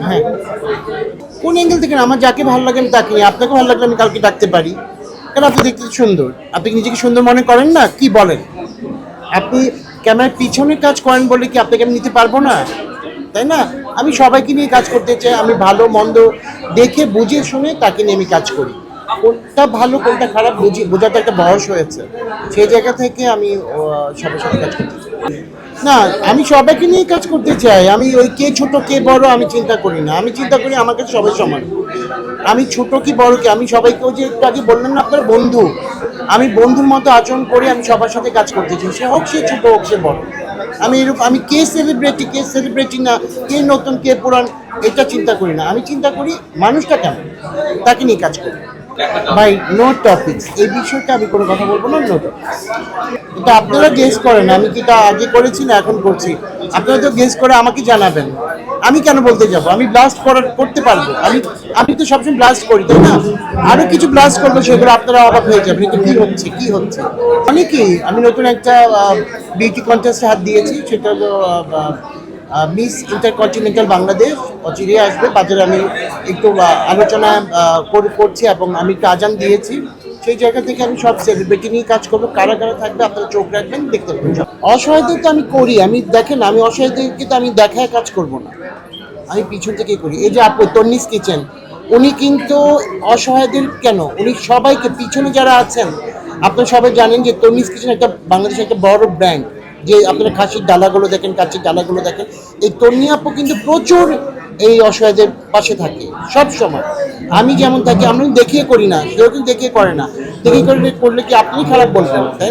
হ্যাঁ, কোন অ্যাঙ্গেল থেকে না, আমার যাকে ভালো লাগে আমি তাকে নিয়ে, আপনাকে ভালো লাগলে আমি কাউকে ডাকতে পারি। কারণ আপনি দেখতে সুন্দর, আপনি কি নিজেকে সুন্দর মনে করেন না? কি বলেন? আপনি ক্যামেরার পিছনে কাজ করেন বলে কি আপনাকে আমি নিতে পারবো না? তাই না? আমি সবাইকে নিয়ে কাজ করতে চাই, আমি ভালো মন্দ দেখে বুঝে শুনে তাকে নিয়ে আমি কাজ করি। কোনটা ভালো কোনটা খারাপ বোঝার তো একটা বয়স হয়েছে, সেই জায়গা থেকে আমি সবার সাথে কাজ করতে চাই। না, আমি সবাইকে নিয়ে কাজ করতে চাই। আমি ওই কে ছোট কে বড় আমি চিন্তা করি না, আমি চিন্তা করি আমার কাছে সবাই সমান। আমি ছোট কি বড় কি, আমি সবাইকে, ওই যে একটু আগে বললেন না আপনার বন্ধু, আমি বন্ধুর মতো আচরণ করি, আমি সবার সাথে কাজ করতে চাই, সে হোক সে ছোট হোক সে বড়। আমি এরকম, আমি কে সেলিব্রিটি না, কে নতুন কে পুরান এটা চিন্তা করি না, আমি চিন্তা করি মানুষটা কেমন, তাকে নিয়ে কাজ করি। ভাই নো টপিকস, এই বিষয়টা আমি কোনো কথা বলবো না, নো টপিকস। এটা আপনারা গেস করেন, আমি কি এটা আগে করেছি না এখন করছি, আপনারা তো গেস করে আমাকে জানাবেন। আমি কেন বলতে যাব? আমি ব্লাস্ট করতে পারবো, আমি তো সবসময় ব্লাস্ট করি, তাই না? আরো কিছু ব্লাস্ট করবো, সেগুলো আপনারা অবাক হয়ে যাবেন, এটা কি হচ্ছে কি হচ্ছে। অনেকেই, আমি নতুন একটা বিউটি কন্টেস্টে হাত দিয়েছি, সেটা হলো মিস ইন্টারকন্টিনেন্টাল বাংলাদেশ, অচিরে আসবে বাজারে। আমি একটু আলোচনা করছি এবং আমি একটু আজান দিয়েছি। সেই জায়গা থেকে আমি সব সেলিব্রিটি নিয়ে কাজ করবো, কারা কারা থাকবে আপনারা চোখ রাখবেন, দেখতে পাবেন। অসহায়দের তো আমি করি, আমি দেখেন, আমি অসহায়দেরকে তো আমি দেখায় কাজ করব না, আমি পিছন থেকেই করি। এই যে আপু তন্নিস কিচেন, উনি কিন্তু অসহায়দের কেন, উনি সবাইকে পিছনে যারা আছেন, আপনারা সবাই জানেন যে তন্নিস কিচেন একটা বাংলাদেশের একটা বড় ব্র্যান্ড। যে আপনারা খাসির ডালাগুলো দেখেন, কাচির ডালাগুলো দেখেন, এই তন্নি আপু কিন্তু প্রচুর এই অসহায়দের পাশে থাকে সব সময়। আমি যেমন থাকি, আমরা দেখিয়ে করি না, কেউ কিন্তু দেখিয়ে করে না, দেখিয়ে করলে কি আপনি খারাপ বলবেন, তাই না?